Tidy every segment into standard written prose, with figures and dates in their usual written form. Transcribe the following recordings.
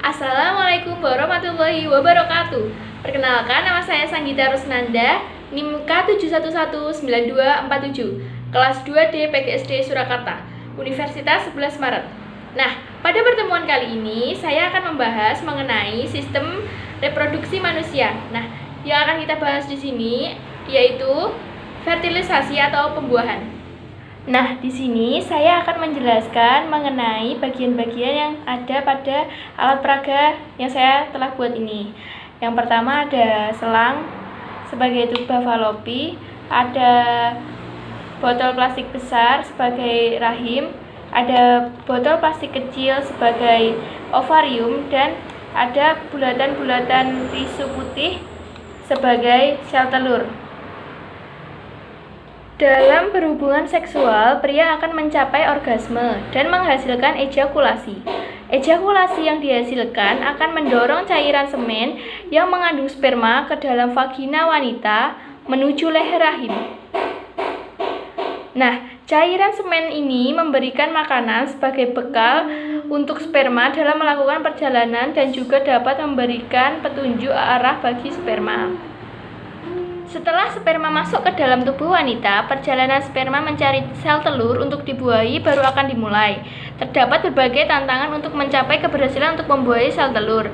Assalamualaikum warahmatullahi wabarakatuh. Perkenalkan, nama saya Sanggita Rusnanda, NIM K7119247, kelas 2D PGSD Surakarta, Universitas 11 Maret. Nah, pada pertemuan kali ini saya akan membahas mengenai sistem reproduksi manusia. Nah, yang akan kita bahas di sini yaitu fertilisasi atau pembuahan. Nah, di sini saya akan menjelaskan mengenai bagian-bagian yang ada pada alat peraga yang saya telah buat ini. Yang pertama ada selang sebagai tuba falopi, ada botol plastik besar sebagai rahim, ada botol plastik kecil sebagai ovarium, dan ada bulatan-bulatan tisu putih sebagai sel telur. Dalam berhubungan seksual, pria akan mencapai orgasme dan menghasilkan ejakulasi. Ejakulasi yang dihasilkan akan mendorong cairan semen yang mengandung sperma ke dalam vagina wanita menuju leher rahim. Nah, cairan semen ini memberikan makanan sebagai bekal untuk sperma dalam melakukan perjalanan dan juga dapat memberikan petunjuk arah bagi sperma. Setelah sperma masuk ke dalam tubuh wanita, perjalanan sperma mencari sel telur untuk dibuahi baru akan dimulai. Terdapat berbagai tantangan untuk mencapai keberhasilan untuk membuahi sel telur.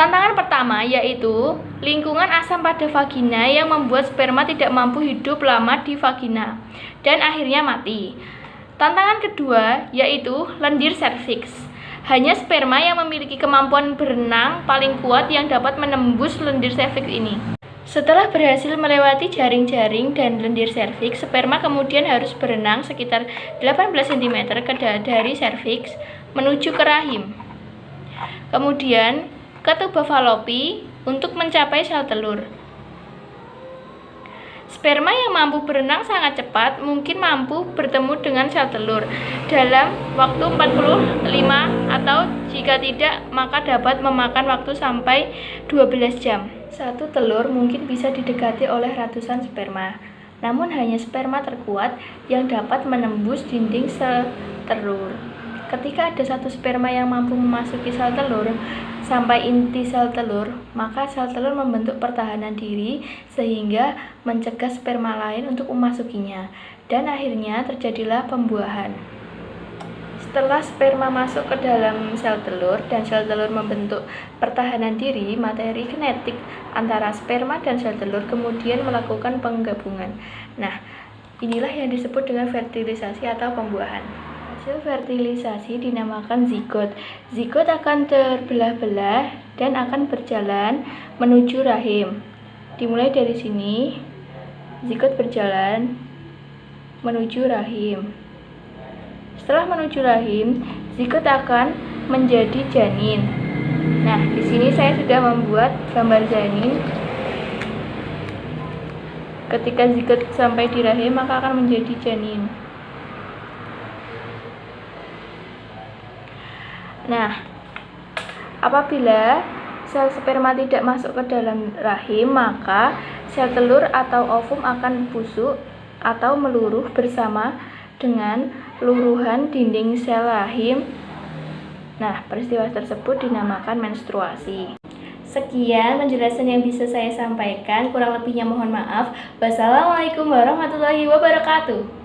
Tantangan pertama yaitu lingkungan asam pada vagina yang membuat sperma tidak mampu hidup lama di vagina dan akhirnya mati. Tantangan kedua yaitu lendir serviks. Hanya sperma yang memiliki kemampuan berenang paling kuat yang dapat menembus lendir serviks ini. Setelah berhasil melewati jaring-jaring dan lendir serviks, sperma kemudian harus berenang sekitar 18 cm dari serviks menuju ke rahim. Kemudian ke tuba falopi untuk mencapai sel telur. Sperma yang mampu berenang sangat cepat mungkin mampu bertemu dengan sel telur dalam waktu 45 atau jika tidak maka dapat memakan waktu sampai 12 jam. Satu telur mungkin bisa didekati oleh ratusan sperma, namun hanya sperma terkuat yang dapat menembus dinding sel telur. Ketika ada satu sperma yang mampu memasuki sel telur sampai inti sel telur, maka sel telur membentuk pertahanan diri sehingga mencegah sperma lain untuk memasukinya, dan akhirnya terjadilah pembuahan. Setelah sperma masuk ke dalam sel telur dan sel telur membentuk pertahanan diri, materi kinetik antara sperma dan sel telur kemudian melakukan penggabungan. Nah, inilah yang disebut dengan fertilisasi atau pembuahan. Hasil fertilisasi dinamakan zigot. Zigot akan terbelah-belah dan akan berjalan menuju rahim. Dimulai dari sini, zigot berjalan menuju rahim. Setelah menuju rahim, zigot akan menjadi janin. Nah, di sini saya sudah membuat gambar janin. Ketika zigot sampai di rahim, maka akan menjadi janin. Nah, apabila sel sperma tidak masuk ke dalam rahim, maka sel telur atau ovum akan busuk atau meluruh bersama dengan luruhan dinding sel rahim. Nah, peristiwa tersebut dinamakan menstruasi. Sekian penjelasan yang bisa saya sampaikan, kurang lebihnya mohon maaf. Wassalamualaikum warahmatullahi wabarakatuh.